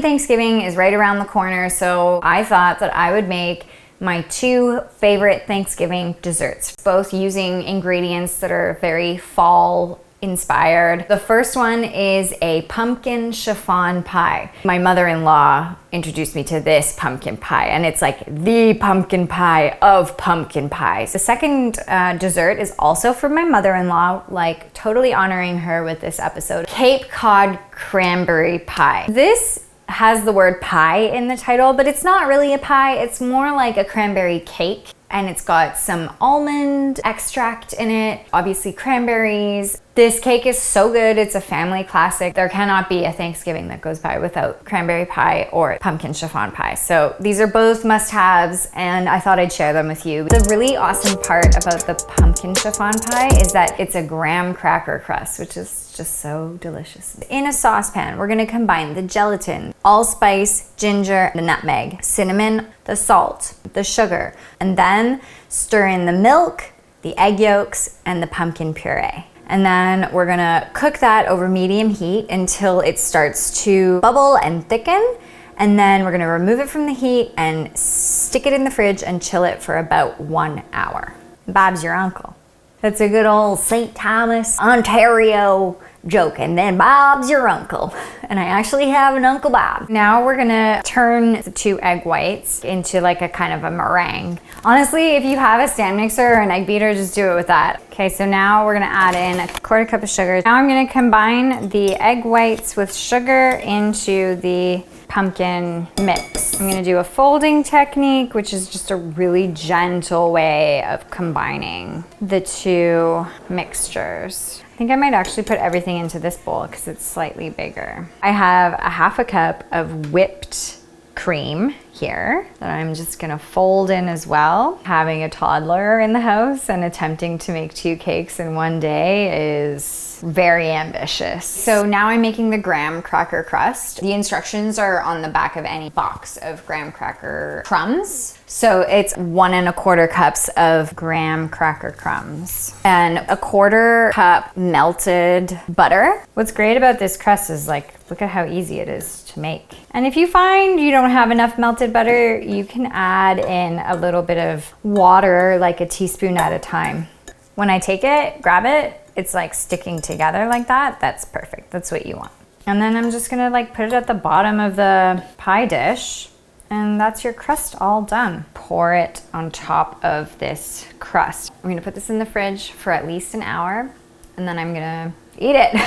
Thanksgiving is right around the corner, so I thought that I would make my 2 favorite Thanksgiving desserts, both using ingredients that are very fall inspired. The first one is a pumpkin chiffon pie. My mother-in-law introduced me to this pumpkin pie, and it's like the pumpkin pie of pumpkin pies. The second dessert is also from my mother-in-law, like totally honoring her with this episode. Cape Cod Cranberry Pie. This has the word pie in the title, but it's not really a pie. It's more like a cranberry cake, and it's got some almond extract in it, obviously cranberries. This cake is so good. It's a family classic. There cannot be a Thanksgiving that goes by without cranberry pie or pumpkin chiffon pie. So these are both must-haves, and I thought I'd share them with you. The really awesome part about the pumpkin chiffon pie is that it's a graham cracker crust, which is just so delicious. In a saucepan, we're gonna combine the gelatin, allspice, ginger, the nutmeg, cinnamon, the salt, the sugar, and then stir in the milk, the egg yolks, and the pumpkin puree. And then we're gonna cook that over medium heat until it starts to bubble and thicken. And then we're gonna remove it from the heat and stick it in the fridge and chill it for about 1 hour. Bob's your uncle. That's a good old St. Thomas, Ontario joke, and then Bob's your uncle. And I actually have an Uncle Bob. Now we're gonna turn the 2 egg whites into like a kind of a meringue. Honestly, if you have a stand mixer or an egg beater, just do it with that. Okay, so now we're gonna add in a 1/4 cup of sugar. Now I'm gonna combine the egg whites with sugar into the pumpkin mix. I'm gonna do a folding technique, which is just a really gentle way of combining the 2 mixtures. I think I might actually put everything into this bowl because it's slightly bigger. I have a 1/2 cup of whipped cream here that I'm just gonna fold in as well. Having a toddler in the house and attempting to make 2 cakes in one day is very ambitious. So now I'm making the graham cracker crust. The instructions are on the back of any box of graham cracker crumbs. So it's 1 1/4 cups of graham cracker crumbs and a 1/4 cup melted butter. What's great about this crust is like, look at how easy it is to make. And if you find you don't have enough melted butter, you can add in a little bit of water, like a teaspoon at a time. When I take it, grab it, it's like sticking together like that. That's perfect. That's what you want. And then I'm just gonna like put it at the bottom of the pie dish, and that's your crust all done. Pour it on top of this crust. I'm gonna put this in the fridge for at least an hour, and then I'm gonna eat it.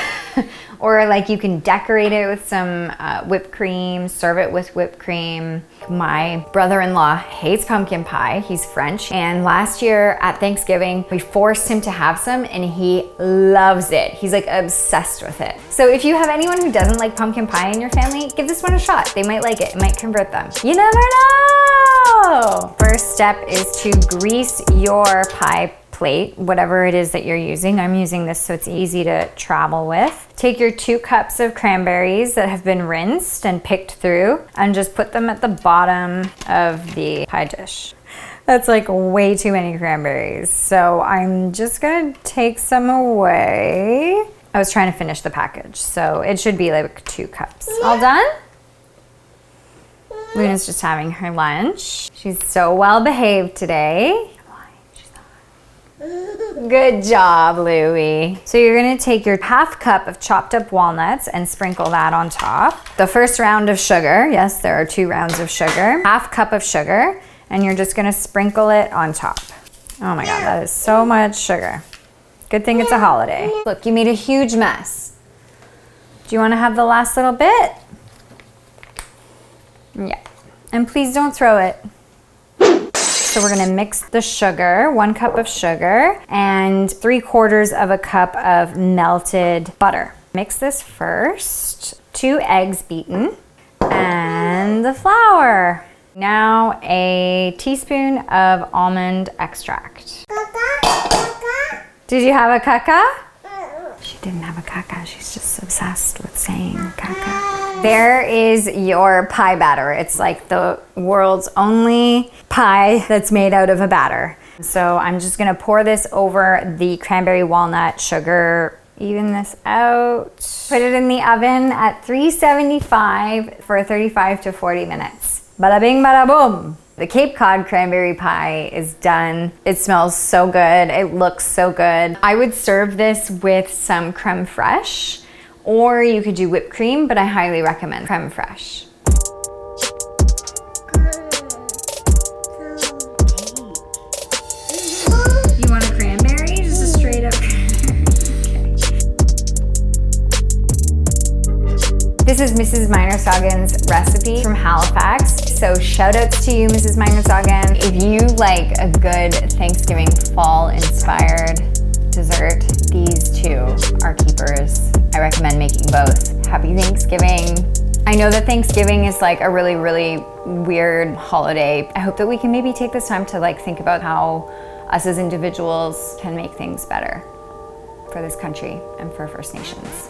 Or like you can decorate it with some whipped cream, serve it with whipped cream. My brother-in-law hates pumpkin pie. He's French. And last year at Thanksgiving, we forced him to have some and he loves it. He's like obsessed with it. So if you have anyone who doesn't like pumpkin pie in your family, give this one a shot. They might like it. It might convert them. You never know! First step is to grease your pie plate, whatever it is that you're using. I'm using this so it's easy to travel with. Take your 2 cups of cranberries that have been rinsed and picked through and just put them at the bottom of the pie dish. That's like way too many cranberries. So I'm just gonna take some away. I was trying to finish the package, so it should be like 2 cups. All done? Luna's just having her lunch. She's so well behaved today. Good job, Louie. So you're gonna take your 1/2 cup of chopped up walnuts and sprinkle that on top. The first round of sugar, yes, there are 2 rounds of sugar. 1/2 cup of sugar, and you're just gonna sprinkle it on top. Oh my God, that is so much sugar. Good thing it's a holiday. Look, you made a huge mess. Do you wanna have the last little bit? Yeah, and please don't throw it. So we're gonna mix the sugar, 1 cup of sugar and 3/4 of a cup of melted butter. Mix this first, 2 eggs beaten and the flour. Now a teaspoon of almond extract. Did you have a caca? She didn't have a caca, she's just obsessed with saying caca. There is your pie batter. It's like the world's only pie that's made out of a batter. So I'm just gonna pour this over the cranberry walnut sugar Even this out. Put it in the oven at 375 for 35 to 40 minutes. Bada bing, bada boom. The Cape Cod Cranberry Pie is done. It smells so good. It looks so good. I would serve this with some creme fraiche, or you could do whipped cream, but I highly recommend creme fraiche. You want a cranberry? Just a straight up cranberry. This is Mrs. Meinersoggen's recipe from Halifax. So shout outs to you, Mrs. Meinersoggen. If you like a good Thanksgiving fall inspired dessert, these two are keepers. I recommend making both. Happy Thanksgiving. I know that Thanksgiving is like a really, really weird holiday. I hope that we can maybe take this time to like think about how us as individuals can make things better for this country and for First Nations.